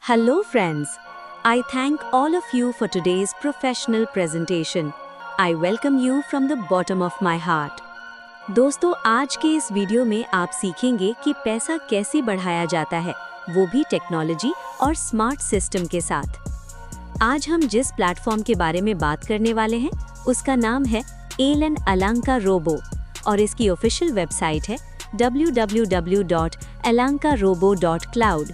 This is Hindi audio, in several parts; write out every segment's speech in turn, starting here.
Hello friends, I thank all of you for today's professional presentation. I welcome you from the bottom of my heart. दोस्तों, आज के इस वीडियो में आप सीखेंगे कि पैसा कैसे बढ़ाया जाता है, वो भी टेक्नोलॉजी और स्मार्ट सिस्टम के साथ। आज हम जिस प्लेटफॉर्म के बारे में बात करने वाले हैं, उसका नाम है एलन अलांका रोबो और इसकी ऑफिशियल वेबसाइट है www.alankarobo.cloud।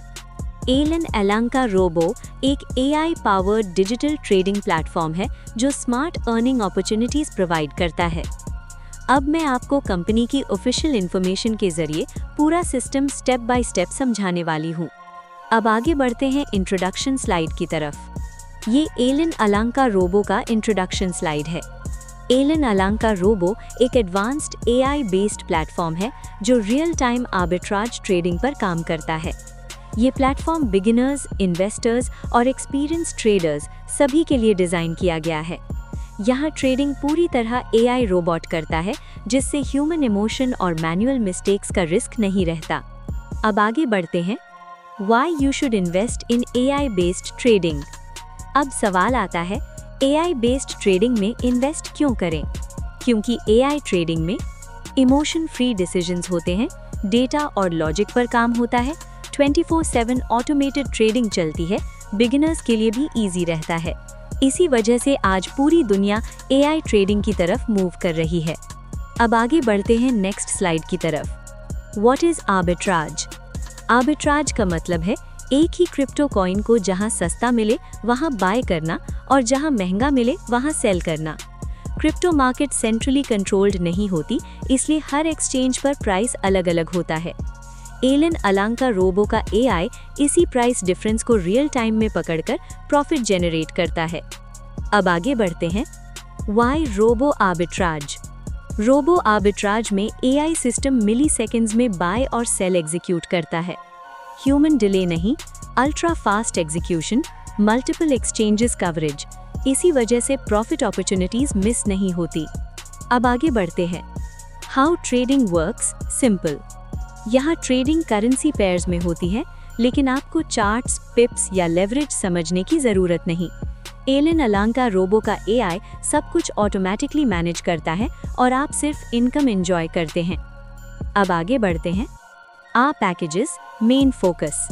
एलन अलांका रोबो एक AI powered digital trading platform है जो स्मार्ट अर्निंग अपॉर्चुनिटीज प्रोवाइड करता है। अब मैं आपको कंपनी की ऑफिशियल इन्फॉर्मेशन के जरिए पूरा सिस्टम स्टेप बाय स्टेप समझाने वाली हूँ। अब आगे बढ़ते हैं इंट्रोडक्शन स्लाइड की तरफ। ये एलन अलांका रोबो का इंट्रोडक्शन स्लाइड है। एलन अलांका रोबो एक एडवांस्ड AI बेस्ड प्लेटफॉर्म है जो रियल टाइम आर्बिट्राज ट्रेडिंग पर काम करता है। ये प्लेटफॉर्म बिगिनर्स, इन्वेस्टर्स और एक्सपीरियंस ट्रेडर्स सभी के लिए डिज़ाइन किया गया है। यहाँ ट्रेडिंग पूरी तरह AI रोबोट करता है, जिससे ह्यूमन इमोशन और मैनुअल मिस्टेक्स का रिस्क नहीं रहता। अब आगे बढ़ते हैं। Why you should invest in AI based trading. अब सवाल आता है, AI बेस्ड ट्रेडिंग में इन्वेस्ट क्यों करें? क्योंकि AI ट्रेडिंग में इमोशन फ्री डिसीजंस होते हैं, डेटा और लॉजिक पर काम होता है, 24/7 ऑटोमेटेड ट्रेडिंग चलती है, बिगिनर्स के लिए भी इजी रहता है। इसी वजह से आज पूरी दुनिया AI ट्रेडिंग की तरफ मूव कर रही है। अब आगे बढ़ते हैं नेक्स्ट स्लाइड की तरफ। What is arbitrage? आर्बिट्राज का मतलब है एक ही क्रिप्टो कॉइन को जहां सस्ता मिले वहां बाय करना और जहां महंगा मिले वहां सेल करना। क्रिप्टो मार्केट सेंट्रली कंट्रोल्ड नहीं होती, इसलिए हर एक्सचेंज पर प्राइस अलग अलग होता है। एलन अलांका रोबो का AI इसी प्राइस डिफरेंस को रियल टाइम में पकड़कर प्रॉफिट जनरेट करता है। अब आगे बढ़ते हैं। Why robo arbitrage? Robo arbitrage में AI सिस्टम मिली सेकेंड्स में बाय और सेल एग्जीक्यूट करता है। ह्यूमन डिले नहीं, ultra fast execution, multiple exchanges coverage. इसी वजह से प्रॉफिट अपॉर्चुनिटीज मिस नहीं होती। अब आगे बढ़ते हैं। How trading works? सिंपल। यहाँ ट्रेडिंग करेंसी पेयर्स में होती है, लेकिन आपको चार्ट्स, पिप्स या लेवरेज समझने की ज़रूरत नहीं। एलन अलांका रोबो का AI सब कुछ ऑटोमेटिकली मैनेज करता है और आप सिर्फ इनकम एंजॉय करते हैं। अब आगे बढ़ते हैं। Packages main focus.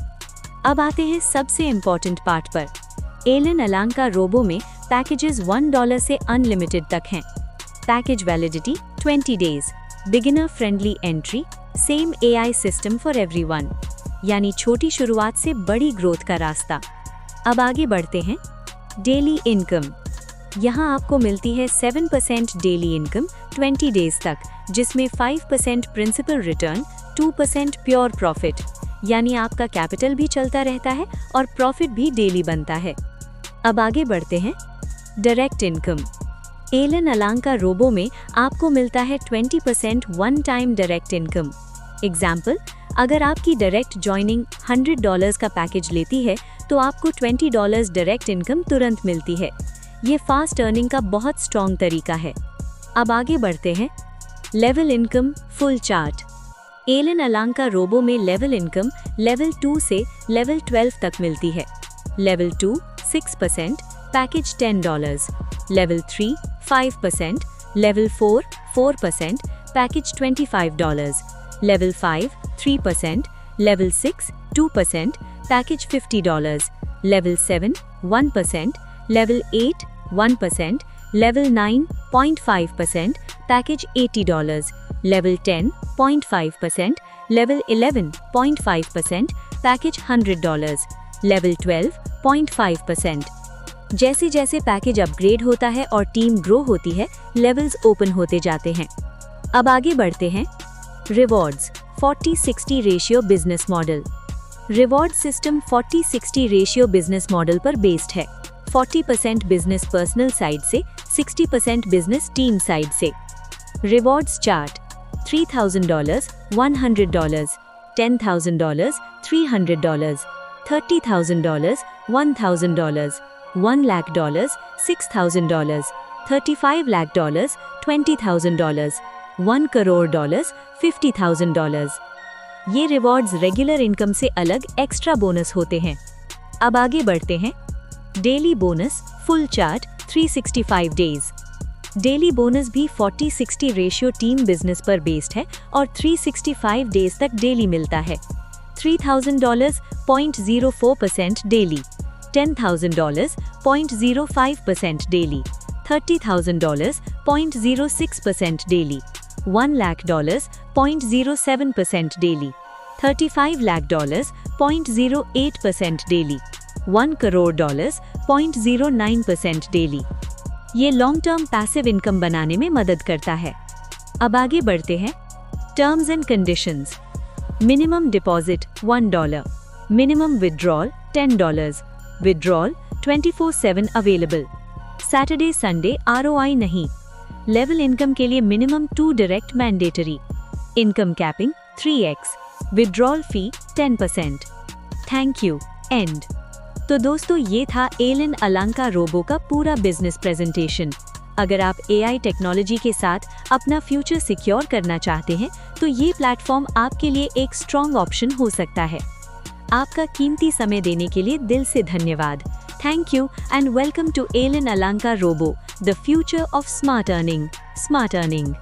अब आते हैं सबसे इम्पोर्टेंट पार्ट पर। एलन अलांका रोबो में पैकेजेस $1 से अनलिमिटेड तक हैं। Package validity 20 days, beginner friendly entry, same AI system for everyone, यानी छोटी शुरुआत से बड़ी ग्रोथ का रास्ता। अब आगे बढ़ते हैं। Daily income. यहाँ आपको मिलती है 7% डेली इनकम 20 डेज तक, जिसमें 5% प्रिंसिपल रिटर्न, 2% प्योर प्रॉफिट, यानी आपका कैपिटल भी चलता रहता है और प्रॉफिट भी डेली बनता है। अब आगे बढ़ते हैं। Direct income. एलन अलांका रोबो में आपको मिलता है 20% one time direct income. Example, अगर आपकी डायरेक्ट ज्वाइनिंग $100 का पैकेज लेती है तो आपको $20 डायरेक्ट इनकम तुरंत मिलती है। ये फास्ट अर्निंग का बहुत स्ट्रॉन्ग तरीका है। अब आगे बढ़ते हैं। Level income full chart. Alan अलांका रोबो में लेवल इनकम लेवल 2 से लेवल 12 तक मिलती है। Level 2 6%, package $10, level 3 5%, level 4 4%, package $25, level 5 3%, level 6 2%, package $50, level 7 1%, level 8 1%, level 9 0.5%, package $80, level 10 0.5%, level 11 0.5%, package $100, level 12 0.5%। जैसे जैसे पैकेज अपग्रेड होता है और टीम ग्रो होती है, लेवल्स ओपन होते जाते हैं। अब आगे बढ़ते हैं। Rewards 40-60 ratio business model. Reward system 40-60 ratio business model पर बेस्ड है। 40% बिजनेस पर्सनल साइड से, 60% बिजनेस टीम साइड से। Rewards chart: $3,000 $100, $10,000 $300, $30,000 $1,000, $1 lakh $6,000, $35 lakh $20,000, $1 crore $50,000। ये रिवॉर्ड्स रेगुलर इनकम से अलग एक्स्ट्रा बोनस होते हैं। अब आगे बढ़ते हैं। Daily bonus full chart 365 days. Daily bonus भी 40-60 रेशियो टीम बिजनेस पर बेस्ड है और 365 डेज तक डेली मिलता है। $3,000 0.04% daily, $10,000 0.05% daily, $30,000 0.06% daily, $1 lakh $0.07% daily, $35 lakh $0.08% daily, $1 crore $0.09% daily. ये लॉन्ग टर्म पैसिव इनकम बनाने में मदद करता है। अब आगे बढ़ते हैं। Terms and conditions. Minimum deposit $1, minimum withdrawal $10, withdrawal 24/7 available, Saturday Sunday ROI नहीं। लेवल इनकम के लिए minimum 2 direct mandatory, income capping 3x, withdrawal fee 10%। Thank you. And. तो दोस्तों, ये था एलन अलांका रोबो का पूरा बिजनेस प्रेजेंटेशन। अगर आप AI टेक्नोलॉजी के साथ अपना फ्यूचर सिक्योर करना चाहते हैं तो ये प्लेटफॉर्म आपके लिए एक स्ट्रॉन्ग ऑप्शन हो सकता है। आपका कीमती समय देने के लिए दिल से धन्यवाद। Thank you and welcome to Alan अलांका robo, the future of smart earning.